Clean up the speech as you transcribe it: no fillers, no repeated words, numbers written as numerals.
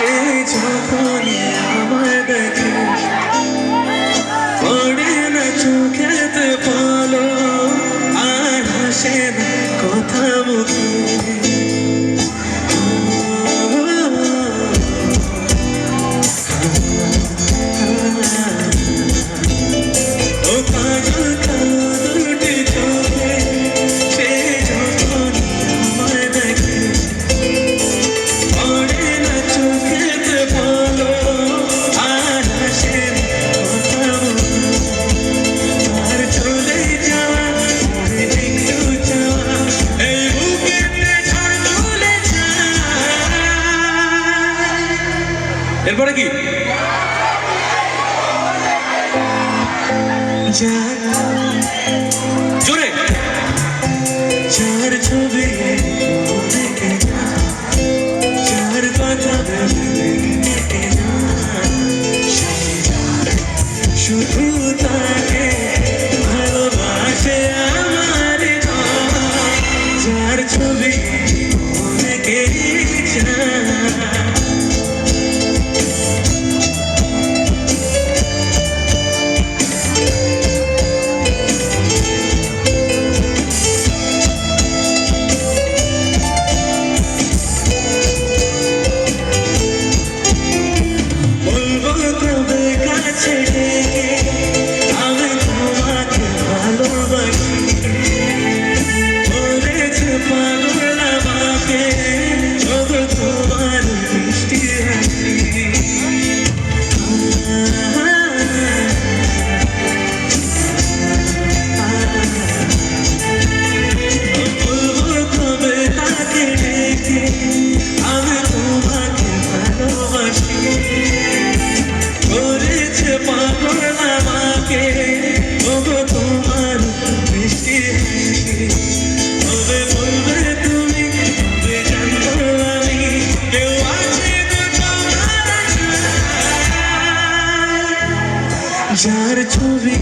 সে যখন আমার দেখে পড়ে না চোখেতে বলো আর হাসে না কথা মুখে এরপরে কি জোরে চার ছবি চার কথা শুধু তাকে ভালোবাসে আমার চার ছবি অনেকে যার ছবি